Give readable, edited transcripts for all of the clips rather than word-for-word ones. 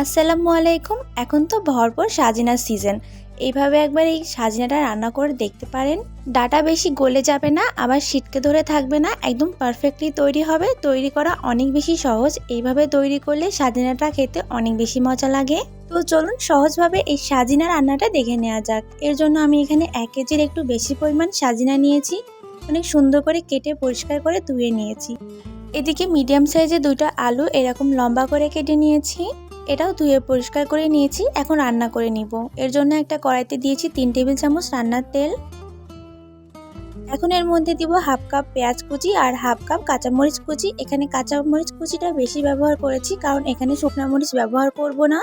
আসসালামু আলাইকুম। এখন তো ভরপুর সাজিনার সিজন। এইভাবে একবার এই সাজিনাটা রান্না করে দেখতে পারেন। ডাটা বেশি গলে যাবে না, আবার ছিটকে ধরে থাকবে না, একদম পারফেক্টলি তৈরি হবে। তৈরি করা অনেক বেশি সহজ। এইভাবে তৈরি করলে সাজিনাটা খেতে অনেক বেশি মজা লাগে। তো চলুন সহজভাবে এই সাজিনা রান্নাটা দেখে নেওয়া যাক। এর জন্য আমি এখানে 1 কেজির একটু বেশি পরিমাণ সাজিনা নিয়েছি। অনেক সুন্দর করে কেটে পরিষ্কার করে ধুয়ে নিয়েছি। এদিকে মিডিয়াম সাইজে 2টা আলু এরকম লম্বা করে কেটে নিয়েছি। এটাও ধুয়ে পরিষ্কার করে নিয়েছি। এখন রান্না করে নিব। এর জন্য একটা কড়াইতে দিয়েছি 3 টেবিল চামচ রান্নার তেল। এখন এর মধ্যে দিব হাফ কাপ পেঁয়াজ কুচি আর হাফ কাপ কাঁচামরিচ কুচি। এখানে কাঁচামরিচ কুচিটা বেশি ব্যবহার করেছি, কারণ এখানে শুকনা মরিচ ব্যবহার করব না।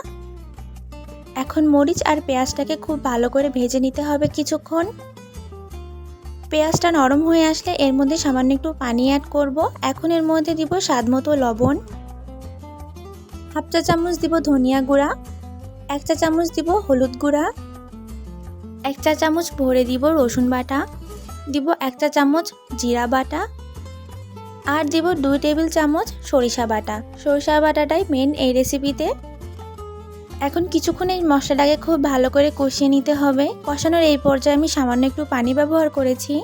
এখন মরিচ আর পেঁয়াজটাকে খুব ভালো করে ভেজে নিতে হবে কিছুক্ষণ। পেঁয়াজটা নরম হয়ে আসলে এর মধ্যে সামান্য একটু পানি অ্যাড করব। এখন এর মধ্যে দিব স্বাদমতো লবণ, হাফ চা চামচ দিব ধনিয়া গুঁড়া, 1 চা চামচ দিব হলুদ গুঁড়া, 1 চা চামচ ভরে দিব রসুন বাটা, দিব 1 চা চামচ জিরা বাটা, আর দিব 2 টেবিল চামচ সরিষা বাটা। সরিষা বাটাটাই মেন এই রেসিপিতে। এখন কিছুক্ষণ এই মশলাটাকে খুব ভালো করে কষিয়ে নিতে হবে। কষানোর এই পর্যায়ে আমি সামান্য একটু পানি ব্যবহার করেছি।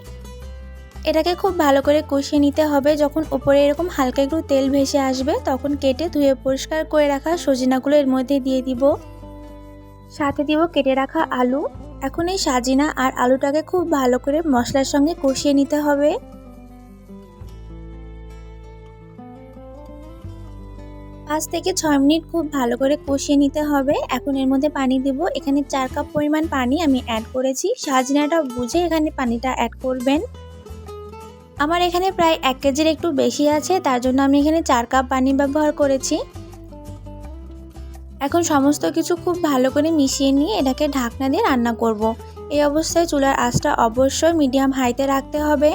এটাকে খুব ভালো করে কষিয়ে নিতে হবে। যখন উপরে এরকম হালকা একটু তেল ভেসে আসবে, তখন কেটে ধুয়ে পরিষ্কার করে রাখা সজিনাগুলো এর মধ্যে দিয়ে দিব। সাথে দিব কেটে রাখা আলু। এখন এই সাজিনা আর আলুটাকে খুব ভালো করে মশলার সঙ্গে কষিয়ে নিতে হবে। 5 থেকে 6 মিনিট খুব ভালো করে কষিয়ে নিতে হবে। এখন এর মধ্যে পানি দিব। এখানে 4 কাপ পরিমাণ পানি আমি অ্যাড করেছি। সাজিনাটা বুঝে এখানে পানিটা অ্যাড করবেন। আমার এখানে প্রায় 1 কেজির একটু বেশি আছে, তার জন্য আমি এখানে 4 কাপ পানি ব্যবহার করেছি। এখন সমস্ত কিছু খুব ভালো করে মিশিয়ে নিয়ে এটাকে ঢাকনা দিয়ে রান্না করব। এই অবস্থায় চুলার আঁচটা অবশ্যই মিডিয়াম হাইতে রাখতে হবে।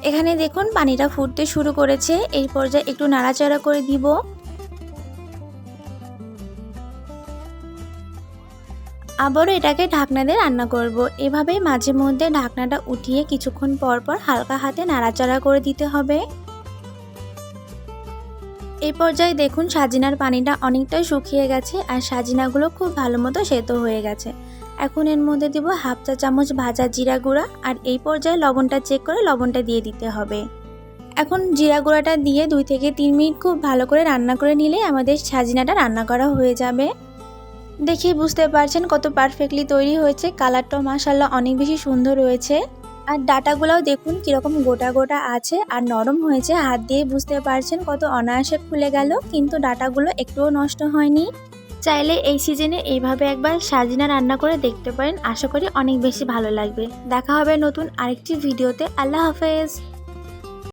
এখানে দেখুন পানিটা ফুটতে শুরু করেছে। এই পর্যায়ে একটু নাড়াচাড়া করে দিব। আবারও এটাকে ঢাকনা দিয়ে রান্না করব। এভাবেই মাঝে মধ্যে ঢাকনাটা উঠিয়ে কিছুক্ষণ পর পর হালকা হাতে নাড়াচাড়া করে দিতে হবে। এই পর্যায়ে দেখুন সাজিনার পানিটা অনেকটাই শুকিয়ে গেছে আর সাজিনাগুলো খুব ভালো মতো সেদ্ধ হয়ে গেছে। এখন এর মধ্যে দিব হাফ চা চামচ ভাজা জিরা গুঁড়া, আর এই পর্যায়ে লবণটা চেক করে লবণটা দিয়ে দিতে হবে। এখন জিরা গুঁড়াটা দিয়ে 2 থেকে 3 মিনিট খুব ভালো করে রান্না করে নিলে আমাদের সাজিনাটা রান্না করা হয়ে যাবে। দেখেই বুঝতে পারছেন কত পারফেক্টলি তৈরি হয়েছে। কালারটাও মাশাআল্লাহ অনেক বেশি সুন্দর হয়েছে। আর ডাটাগুলোও দেখুন কীরকম গোটা গোটা আছে আর নরম হয়েছে। হাত দিয়ে বুঝতে পারছেন কত অনায়াসে খুলে গেল, কিন্তু ডাটাগুলো একটুও নষ্ট হয়নি। চাইলে এই সিজনে এইভাবে একবার সাজিনা রান্না করে দেখতে পারেন। আশা করি অনেক বেশি ভালো লাগবে। দেখা হবে নতুন আরেকটি ভিডিওতে। আল্লাহ হাফেজ।